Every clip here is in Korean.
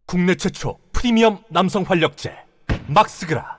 국내 최초 프리미엄 남성 활력제 막스그라.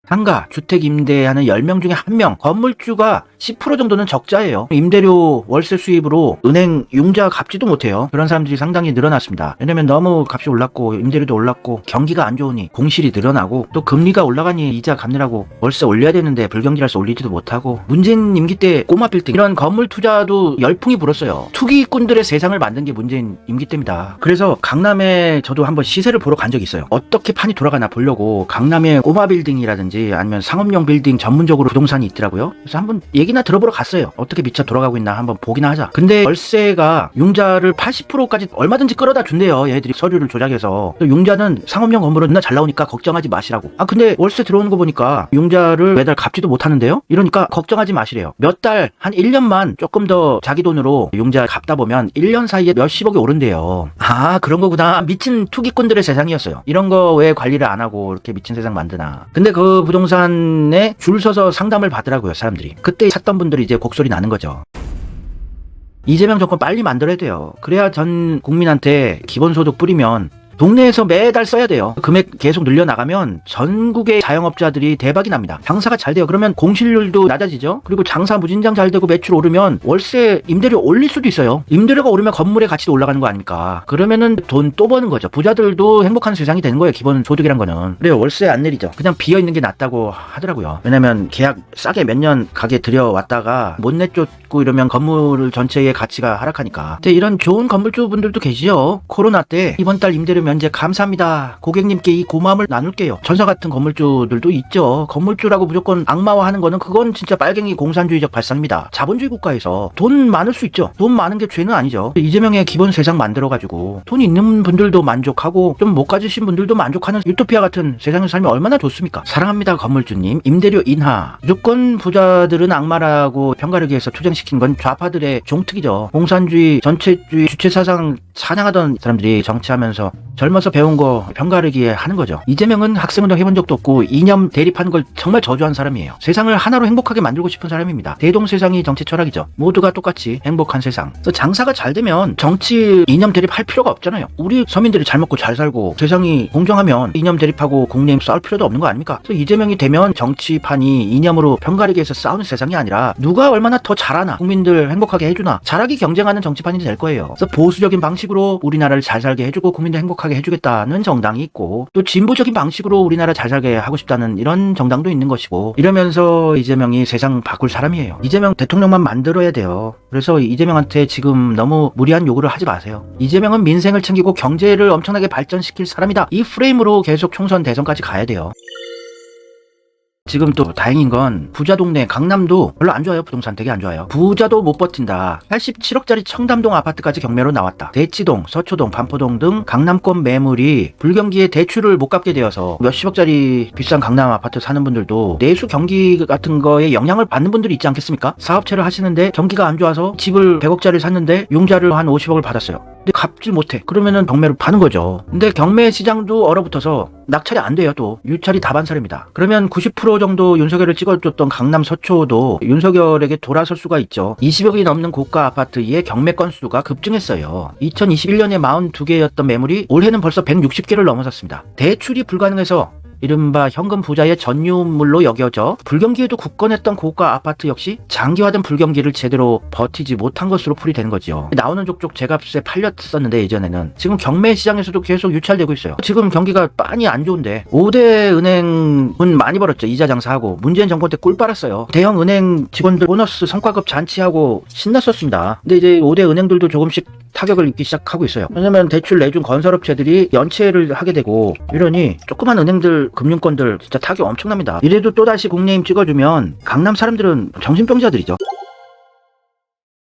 상가, 주택 임대하는 10명 중에 1명, 건물주가 10% 정도는 적자예요. 임대료, 월세 수입으로 은행 융자 갚지도 못해요. 그런 사람들이 상당히 늘어났습니다. 왜냐면 너무 값이 올랐고 임대료도 올랐고 경기가 안 좋으니 공실이 늘어나고 또 금리가 올라가니 이자 갚느라고 월세 올려야 되는데 불경기라서 올리지도 못하고 문재인 임기 때 꼬마 빌딩 이런 건물 투자도 열풍이 불었어요. 투기꾼들의 세상을 만든 게 문재인 임기 때입니다. 그래서 강남에 저도 한번 시세를 보러 간 적이 있어요. 어떻게 판이 돌아가나 보려고 강남에 꼬마 빌딩이라든지 아니면 상업용 빌딩 전문적으로 부동산이 있더라고요. 그래서 한번 얘기나 들어보러 갔어요. 어떻게 미쳐 돌아가고 있나 한번 보기나 하자. 근데 월세가 융자를 80%까지 얼마든지 끌어다 준대요. 얘들이 서류를 조작해서. 융자는 상업용 건물은 누나 잘 나오니까 걱정하지 마시라고. 근데 월세 들어오는 거 보니까 융자를 매달 갚지도 못하는데요. 이러니까 걱정하지 마시래요. 몇 달, 한 1년만 조금 더 자기 돈으로 융자 갚다 보면 1년 사이에 몇십억이 오른대요. 그런 거구나. 미친 투기꾼들의 세상이었어요. 이런 거 왜 관리를 안 하고 이렇게 미친 세상 만드나. 근데 그 부동산에 줄 서서 상담을 받으라고요, 사람들이. 그때 찾던 분들이 이제 곡소리 나는 거죠. 이재명 정권 빨리 만들어야 돼요. 그래야 전 국민한테 기본소득 뿌리면 동네에서 매달 써야 돼요. 금액 계속 늘려나가면 전국의 자영업자들이 대박이 납니다. 장사가 잘 돼요. 그러면 공실률도 낮아지죠. 그리고 장사 무진장 잘 되고 매출 오르면 월세 임대료 올릴 수도 있어요. 임대료가 오르면 건물의 가치도 올라가는 거 아닙니까? 그러면은 돈 또 버는 거죠. 부자들도 행복한 세상이 되는 거예요. 기본 소득이란 거는. 그래요. 월세 안 내리죠. 그냥 비어있는 게 낫다고 하더라고요. 왜냐면 계약 싸게 몇 년 가게 들여왔다가 못 내쫓고 이러면 건물 전체의 가치가 하락하니까. 근데 이런 좋은 건물주분들도 계시죠. 코로나 때 이번 달 임대료 면제 감사합니다. 고객님께 이 고마움을 나눌게요. 전사 같은 건물주들도 있죠. 건물주라고 무조건 악마화하는 거는 그건 진짜 빨갱이 공산주의적 발상입니다. 자본주의 국가에서 돈 많을 수 있죠. 돈 많은 게 죄는 아니죠. 이재명의 기본 세상 만들어가지고 돈 있는 분들도 만족하고 좀 못 가지신 분들도 만족하는 유토피아 같은 세상의 삶이 얼마나 좋습니까? 사랑합니다, 건물주님. 임대료 인하. 무조건 부자들은 악마라고 평가를 위해서 투쟁시킨 건 좌파들의 종특이죠. 공산주의, 전체주의, 주체사상 찬양하던 사람들이 정치하면서 젊어서 배운 거 편가르기에 하는 거죠. 이재명은 학생운동 해본 적도 없고 이념 대립하는 걸 정말 저주한 사람이에요. 세상을 하나로 행복하게 만들고 싶은 사람입니다. 대동세상이 정치 철학이죠. 모두가 똑같이 행복한 세상. 그래서 장사가 잘 되면 정치 이념 대립할 필요가 없잖아요. 우리 서민들이 잘 먹고 잘 살고 세상이 공정하면 이념 대립하고 국내임 싸울 필요도 없는 거 아닙니까? 그래서 이재명이 되면 정치판이 이념으로 편가르기해서 싸우는 세상이 아니라 누가 얼마나 더 잘하나, 국민들 행복하게 해주나, 잘하기 경쟁하는 정치판이 될 거예요. 그래서 보수적인 방식으로 우리나라를 잘 살게 해주고 국민들 행복하게 해주겠다는 정당이 있고, 또 진보적인 방식으로 우리나라 잘 살게 하고 싶다는 이런 정당도 있는 것이고, 이러면서 이재명이 세상 바꿀 사람이에요. 이재명 대통령만 만들어야 돼요. 그래서 이재명한테 지금 너무 무리한 요구를 하지 마세요. 이재명은 민생을 챙기고 경제를 엄청나게 발전시킬 사람이다. 이 프레임으로 계속 총선 대선까지 가야 돼요. 지금 또 다행인 건 부자 동네 강남도 별로 안 좋아요. 부동산 되게 안 좋아요. 부자도 못 버틴다. 87억짜리 청담동 아파트까지 경매로 나왔다. 대치동, 서초동, 반포동 등 강남권 매물이 불경기에 대출을 못 갚게 되어서 몇십억짜리 비싼 강남 아파트 사는 분들도 내수 경기 같은 거에 영향을 받는 분들이 있지 않겠습니까? 사업체를 하시는데 경기가 안 좋아서 집을 100억짜리 샀는데 융자를 한 50억을 받았어요. 근데 갚질 못해. 그러면은 경매로 파는 거죠. 근데 경매 시장도 얼어붙어서 낙찰이 안 돼요. 또 유찰이 다반사입니다. 그러면 90% 정도 윤석열을 찍어줬던 강남 서초도 윤석열에게 돌아설 수가 있죠. 20억이 넘는 고가 아파트의 경매 건수가 급증했어요. 2021년에 42개였던 매물이 올해는 벌써 160개를 넘어섰습니다. 대출이 불가능해서 이른바 현금 부자의 전유물로 여겨져 불경기에도 굳건했던 고가 아파트 역시 장기화된 불경기를 제대로 버티지 못한 것으로 풀이되는 거죠. 나오는 족족 제값에 팔렸었는데 예전에는 지금 경매 시장에서도 계속 유찰되고 있어요. 지금 경기가 빤히 안 좋은데 5대 은행은 많이 벌었죠. 이자 장사하고 문재인 정권 때 꿀 빨았어요. 대형 은행 직원들 보너스 성과급 잔치하고 신났었습니다. 근데 이제 5대 은행들도 조금씩 타격을 입기 시작하고 있어요. 왜냐면 대출 내준 건설업체들이 연체를 하게 되고 이러니 조그만 은행들 금융권들 진짜 타격 엄청납니다. 이래도 또다시 국내임 찍어주면 강남 사람들은 정신병자들이죠.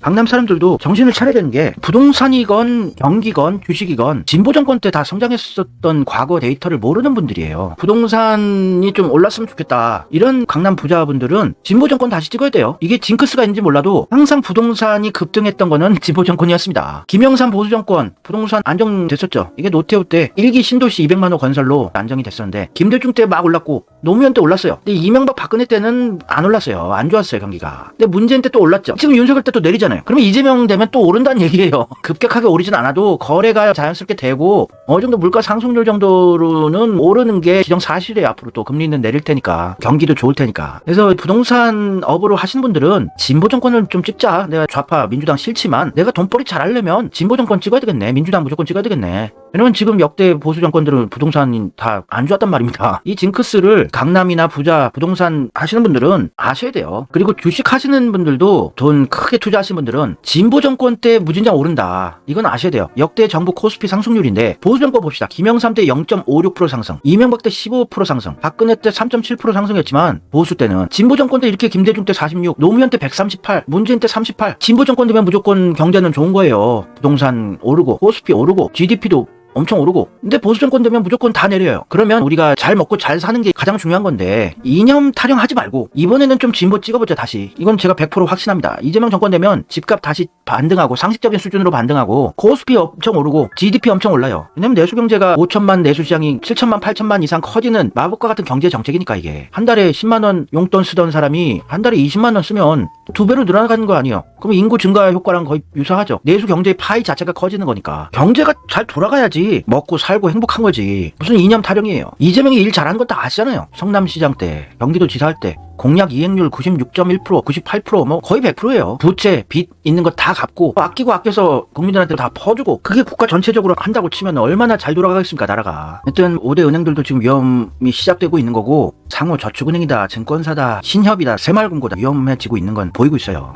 강남 사람들도 정신을 차려야 되는 게 부동산이건 경기건 주식이건 진보 정권 때 다 성장했었던 과거 데이터를 모르는 분들이에요. 부동산이 좀 올랐으면 좋겠다. 이런 강남 부자분들은 진보 정권 다시 찍어야 돼요. 이게 징크스가 있는지 몰라도 항상 부동산이 급등했던 거는 진보 정권이었습니다. 김영삼 보수 정권 부동산 안정됐었죠. 이게 노태우 때 1기 신도시 200만 호 건설로 안정이 됐었는데 김대중 때 막 올랐고 노무현 때 올랐어요. 근데 이명박 박근혜 때는 안 올랐어요. 안 좋았어요, 경기가. 근데 문재인 때 또 올랐죠. 지금 윤석열 때 또 내리잖아요. 오르잖아요. 그러면 이재명 되면 또 오른다는 얘기예요. 급격하게 오르진 않아도 거래가 자연스럽게 되고 어느 정도 물가 상승률 정도로는 오르는 게 기정사실이에요. 앞으로 또 금리는 내릴 테니까 경기도 좋을 테니까. 그래서 부동산 업으로 하시는 분들은 진보 정권을 좀 찍자. 내가 좌파 민주당 싫지만 내가 돈벌이 잘하려면 진보 정권 찍어야 되겠네. 민주당 무조건 찍어야 되겠네. 왜냐면 지금 역대 보수 정권들은 부동산이 다 안 좋았단 말입니다. 이 징크스를 강남이나 부자 부동산 하시는 분들은 아셔야 돼요. 그리고 주식 하시는 분들도 돈 크게 투자하시는 분들은 진보 정권 때 무진장 오른다. 이건 아셔야 돼요. 역대 정부 코스피 상승률인데 보수 정권 봅시다. 김영삼 때 0.56% 상승, 이명박 때 15% 상승, 박근혜 때 3.7% 상승했지만 보수 때는 진보 정권 때 이렇게 김대중 때 46, 노무현 때 138, 문재인 때 38. 진보 정권 되면 무조건 경제는 좋은 거예요. 부동산 오르고 코스피 오르고 GDP도 엄청 오르고. 근데 보수 정권 되면 무조건 다 내려요. 그러면 우리가 잘 먹고 잘 사는 게 가장 중요한 건데 이념 타령하지 말고 이번에는 좀 진보 찍어보자. 다시 이건 제가 100% 확신합니다. 이재명 정권 되면 집값 다시 반등하고 상식적인 수준으로 반등하고 코스피 엄청 오르고 GDP 엄청 올라요. 왜냐면 내수경제가 5천만 내수시장이 7천만 8천만 이상 커지는 마법과 같은 경제 정책이니까. 이게 한 달에 10만원 용돈 쓰던 사람이 한 달에 20만원 쓰면 2배로 늘어나가는 거 아니에요. 그럼 인구 증가 효과랑 거의 유사하죠. 내수경제의 파이 자체가 커지는 거니까 경제가 잘 돌아가야지 먹고 살고 행복한 거지. 무슨 이념 타령이에요. 이재명이 일 잘하는 건 다 아시잖아요. 성남시장 때, 경기도지사 할 때 공약 이행률 96.1%, 98%, 뭐 거의 100%예요. 부채, 빚 있는 거 다 갚고 아끼고 아껴서 국민들한테 다 퍼주고 그게 국가 전체적으로 한다고 치면 얼마나 잘 돌아가겠습니까, 나라가. 하여튼 5대 은행들도 지금 위험이 시작되고 있는 거고 상호저축은행이다, 증권사다, 신협이다, 새마을금고다 위험해지고 있는 건 보이고 있어요.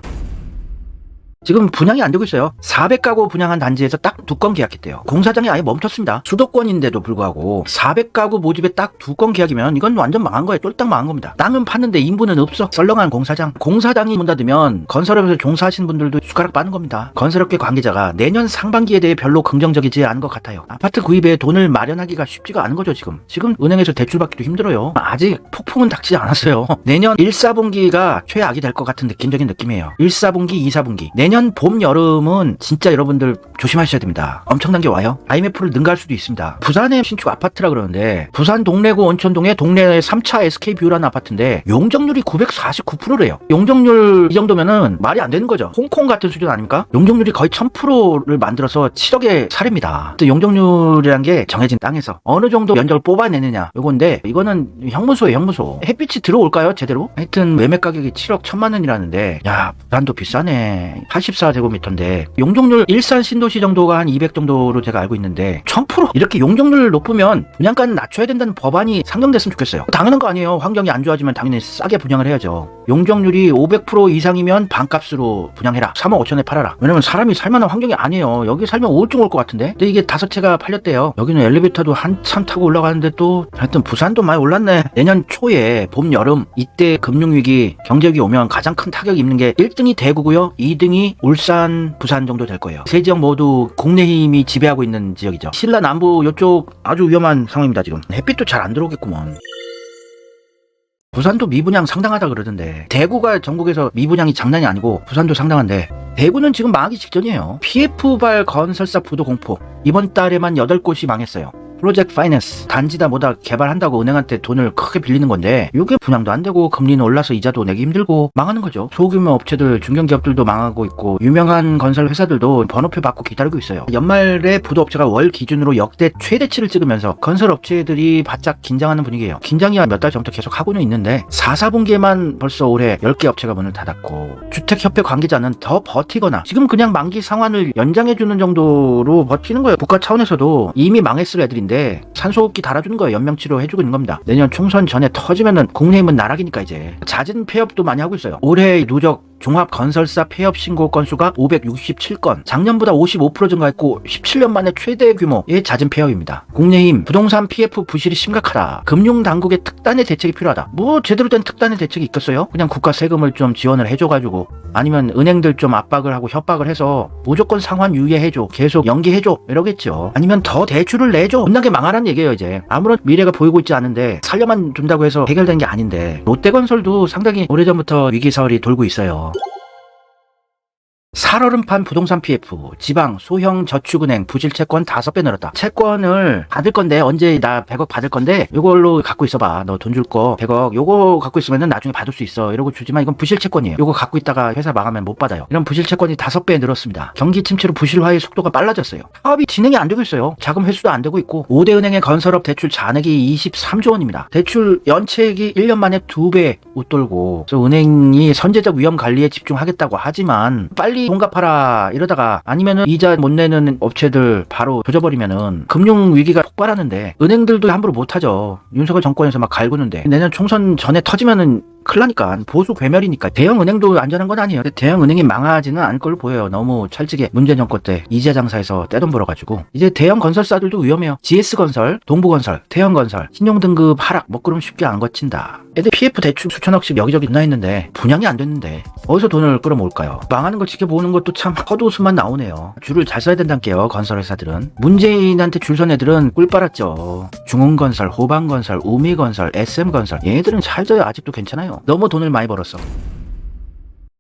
지금 분양이 안 되고 있어요. 400가구 분양한 단지에서 딱 2건 계약했대요. 공사장이 아예 멈췄습니다. 수도권인데도 불구하고 400가구 모집에 딱 2건 계약이면 이건 완전 망한 거예요. 쫄딱 망한 겁니다. 땅은 팠는데 인부는 없어. 썰렁한 공사장. 공사장이 문 닫으면 건설업에서 종사하시는 분들도 숟가락 빠는 겁니다. 건설업계 관계자가 내년 상반기에 대해 별로 긍정적이지 않은 것 같아요. 아파트 구입에 돈을 마련하기가 쉽지가 않은 거죠. 지금 은행에서 대출 받기도 힘들어요. 아직 폭풍은 닥치지 않았어요. 내년 1, 4분기가 최악이 될 것 같은 느낌적인 느낌이에요. 1, 4분기, 2, 4분기. 내년 봄, 여름은 진짜 여러분들 조심하셔야 됩니다. 엄청난 게 와요. IMF를 능가할 수도 있습니다. 부산의 신축 아파트라 그러는데 부산 동래구 온천동에 동래 3차 SK뷰라는 아파트인데 용적률이 949%래요. 용적률 이 정도면은 말이 안 되는 거죠. 홍콩 같은 수준 아닙니까? 용적률이 거의 1000%를 만들어서 7억의 사례입니다. 또 용적률이란 게 정해진 땅에서 어느 정도 면적을 뽑아내느냐 요건데 이거는 형무소예요. 형무소. 햇빛이 들어올까요? 제대로? 하여튼 매매 가격이 7억 1천만 원이라는데 야 부산도 비싸네. 84제곱미터인데 용적률 일산 신도시 정도가 한 200 정도로 제가 알고 있는데 1000% 이렇게 용적률을 높으면 분양가는 낮춰야 된다는 법안이 상정됐으면 좋겠어요. 당연한 거 아니에요. 환경이 안 좋아지면 당연히 싸게 분양을 해야죠. 용적률이 500% 이상이면 반값으로 분양해라. 3억 5천에 팔아라. 왜냐면 사람이 살만한 환경이 아니에요. 여기 살면 우울증 올 것 같은데. 근데 이게 5채가 팔렸대요. 여기는 엘리베이터도 한참 타고 올라가는데 또 하여튼 부산도 많이 올랐네. 내년 초에 봄 여름 이때 금융위기 경제위기 오면 가장 큰 타격이 입는 게 1등이 대구고요. 2등이 울산, 부산 정도 될 거예요. 세 지역 모두 국내힘이 지배하고 있는 지역이죠. 신라 남부 이쪽 아주 위험한 상황입니다. 지금 햇빛도 잘 안 들어오겠구먼. 부산도 미분양 상당하다 그러던데 대구가 전국에서 미분양이 장난이 아니고 부산도 상당한데 대구는 지금 망하기 직전이에요. PF발 건설사 부도 공포. 이번 달에만 8곳이 망했어요. 프로젝트 파이낸스 단지다 뭐다 개발한다고 은행한테 돈을 크게 빌리는 건데 이게 분양도 안 되고 금리는 올라서 이자도 내기 힘들고 망하는 거죠. 소규모 업체들 중견기업들도 망하고 있고 유명한 건설 회사들도 번호표 받고 기다리고 있어요. 연말에 부도업체가 월 기준으로 역대 최대치를 찍으면서 건설 업체들이 바짝 긴장하는 분위기예요. 긴장이 몇 달 전부터 계속 하고는 있는데 4, 4분기에만 벌써 올해 10개 업체가 문을 닫았고 주택협회 관계자는 더 버티거나 지금 그냥 만기 상환을 연장해주는 정도로 버티는 거예요. 국가 차원에서도 이미 망했을 애들인데 산소호흡기 달아주는 거예요. 연명치료 해주고 있는 겁니다. 내년 총선 전에 터지면은 국내힘은 나락이니까 이제 잦은 폐업도 많이 하고 있어요. 올해 누적 종합건설사 폐업 신고 건수가 567건, 작년보다 55% 증가했고 17년 만에 최대 규모의 잦은 폐업입니다. 국내힘 부동산 PF 부실이 심각하다. 금융당국의 특단의 대책이 필요하다. 뭐 제대로 된 특단의 대책이 있겠어요? 그냥 국가 세금을 좀 지원을 해줘가지고 아니면 은행들 좀 압박을 하고 협박을 해서 무조건 상환 유예해줘, 계속 연기해줘 이러겠죠. 아니면 더 대출을 내줘. 겁나게 망하라는 얘기예요. 이제 아무런 미래가 보이고 있지 않은데 살려만 둔다고 해서 해결된 게 아닌데 롯데건설도 상당히 오래전부터 위기설이 돌고 있어요. 살얼음판 부동산 PF, 지방, 소형 저축은행 부실채권 5배 늘었다. 채권을 받을 건데, 언제 나 100억 받을 건데, 이걸로 갖고 있어봐. 너 돈 줄 거 100억, 요거 갖고 있으면 나중에 받을 수 있어. 이러고 주지만 이건 부실채권이에요. 요거 갖고 있다가 회사 망하면 못 받아요. 이런 부실채권이 5배 늘었습니다. 경기 침체로 부실화의 속도가 빨라졌어요. 사업이 진행이 안 되고 있어요. 자금 회수도 안 되고 있고, 5대 은행의 건설업 대출 잔액이 23조 원입니다. 대출 연체액이 1년 만에 2배 웃돌고, 그래서 은행이 선제적 위험 관리에 집중하겠다고 하지만, 빨리 돈 갚아라 이러다가 아니면은 이자 못 내는 업체들 바로 조져버리면은 금융 위기가 폭발하는데 은행들도 함부로 못하죠. 윤석열 정권에서 막 갈구는데 내년 총선 전에 터지면은 큰일 나니까 보수 괴멸이니까 대형 은행도 안전한 건 아니에요. 대형 은행이 망하지는 않을 걸로 보여요. 너무 찰지게 문재인 정권 때 이자 장사에서 떼돈 벌어가지고 이제 대형 건설사들도 위험해요. GS건설, 동부건설, 태형건설 신용등급 하락 뭐 그럼 쉽게 안 거친다. 애들 PF 대출 수천억씩 여기저기 있나 했는데 분양이 안 됐는데 어디서 돈을 끌어모을까요? 망하는 걸 지켜보는 것도 참 헛웃음만 나오네요. 줄을 잘 서야 된다니까요. 건설회사들은. 문재인한테 줄 선 애들은 꿀 빨았죠. 중흥건설, 호방건설, 우미건설, SM건설 얘네들은 살져요. 아직도 괜찮아요. 너무 돈을 많이 벌었어.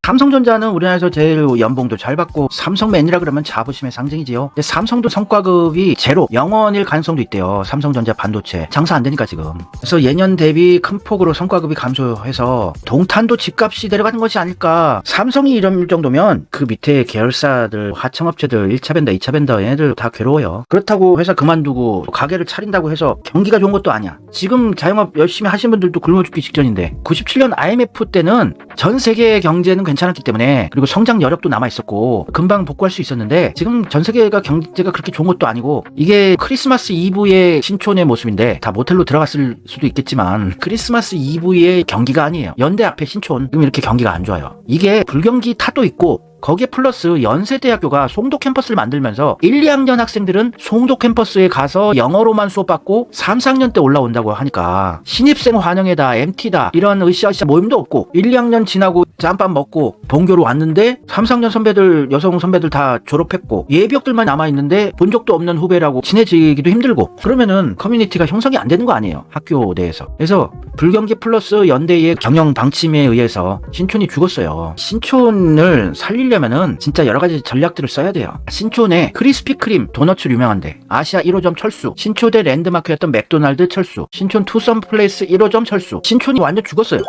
삼성전자는 우리나라에서 제일 연봉도 잘 받고 삼성맨이라 그러면 자부심의 상징이지요. 근데 삼성도 성과급이 제로, 0원일 가능성도 있대요. 삼성전자 반도체 장사 안 되니까 지금. 그래서 예년 대비 큰 폭으로 성과급이 감소해서 동탄도 집값이 내려가는 것이 아닐까. 삼성이 이럴 정도면 그 밑에 계열사들, 하청업체들 1차 벤더, 2차 벤더 얘네들 다 괴로워요. 그렇다고 회사 그만두고 가게를 차린다고 해서 경기가 좋은 것도 아니야. 지금 자영업 열심히 하시는 분들도 굶어 죽기 직전인데 97년 IMF 때는 전 세계 경제는 괜찮았기 때문에 그리고 성장 여력도 남아있었고 금방 복구할 수 있었는데 지금 전 세계가 경제가 그렇게 좋은 것도 아니고 이게 크리스마스 이브의 신촌의 모습인데 다 모텔로 들어갔을 수도 있겠지만 크리스마스 이브의 경기가 아니에요. 연대 앞에 신촌 지금 이렇게 경기가 안 좋아요. 이게 불경기 탓도 있고 거기에 플러스 연세대학교가 송도 캠퍼스를 만들면서 1, 2학년 학생들은 송도 캠퍼스에 가서 영어로만 수업받고 3, 4학년 때 올라온다고 하니까 신입생 환영회다, MT다 이런 으쌰으쌰 모임도 없고 1, 2학년 지나고 짬밥 먹고 본교로 왔는데 3, 4학년 선배들, 여성 선배들 다 졸업했고 예비역들만 남아있는데 본 적도 없는 후배라고 친해지기도 힘들고 그러면은 커뮤니티가 형성이 안 되는 거 아니에요. 학교 내에서. 그래서 불경기 플러스 연대의 경영 방침에 의해서 신촌이 죽었어요. 신촌을 살리려면은 진짜 여러 가지 전략들을 써야 돼요. 신촌에 크리스피 크림 도너츠 유명한데 아시아 1호점 철수, 신촌대 랜드마크였던 맥도날드 철수, 신촌 투썸 플레이스 1호점 철수. 신촌이 완전 죽었어요.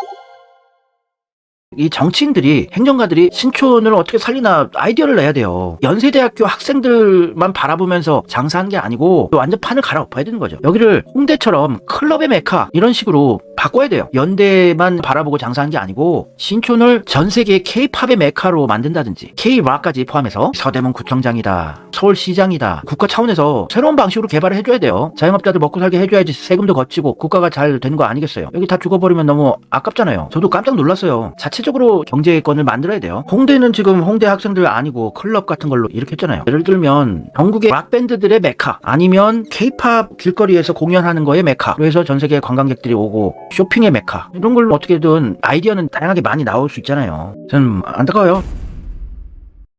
이 정치인들이 행정가들이 신촌을 어떻게 살리나 아이디어를 내야 돼요. 연세대학교 학생들만 바라보면서 장사하는 게 아니고 완전 판을 갈아엎어야 되는 거죠. 여기를 홍대처럼 클럽의 메카 이런 식으로 바꿔야 돼요. 연대만 바라보고 장사하는 게 아니고 신촌을 전 세계 K-팝의 메카로 만든다든지 K-락까지 포함해서 서대문 구청장이다, 서울시장이다, 국가 차원에서 새로운 방식으로 개발을 해줘야 돼요. 자영업자들 먹고 살게 해줘야지 세금도 거치고 국가가 잘 되는 거 아니겠어요. 여기 다 죽어버리면 너무 아깝잖아요. 저도 깜짝 놀랐어요. 자체적으로 경제권을 만들어야 돼요. 홍대는 지금 홍대 학생들 아니고 클럽 같은 걸로 이렇게 했잖아요. 예를 들면 전국의 락밴드들의 메카 아니면 K-팝 길거리에서 공연하는 거에 메카 그래서 전 세계 관광객들이 오고 쇼핑의 메카 이런 걸로 어떻게든 아이디어는 다양하게 많이 나올 수 있잖아요. 저는 안타까워요.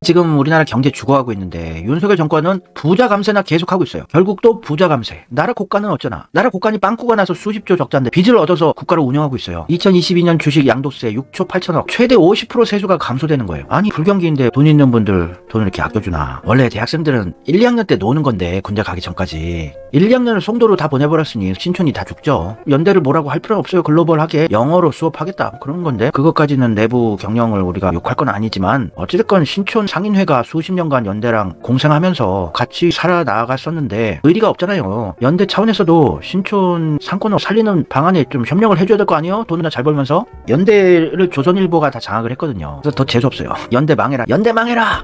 지금 우리나라 경제 죽어가고 있는데 윤석열 정권은 부자 감세나 계속하고 있어요. 결국 또 부자 감세. 나라 고가는 어쩌나. 나라 고가니 빵꾸가 나서 수십조 적자인데 빚을 얻어서 국가를 운영하고 있어요. 2022년 주식 양도세 6조 8천억 최대 50% 세수가 감소되는 거예요. 아니 불경기인데 돈 있는 분들 돈을 이렇게 아껴주나. 원래 대학생들은 1, 2학년 때 노는 건데 군대 가기 전까지 1, 2학년을 송도로 다 보내버렸으니 신촌이 다 죽죠. 연대를 뭐라고 할 필요는 없어요. 글로벌하게 영어로 수업하겠다 그런 건데 그것까지는 내부 경영을 우리가 욕할 건 아니지만 어찌됐건 신촌 상인회가 수십 년간 연대랑 공생하면서 같이 살아나갔었는데 의리가 없잖아요. 연대 차원에서도 신촌 상권을 살리는 방안에 좀 협력을 해줘야 될 거 아니에요? 돈이나 잘 벌면서. 연대를 조선일보가 다 장악을 했거든요. 그래서 더 재수없어요. 연대 망해라. 연대 망해라.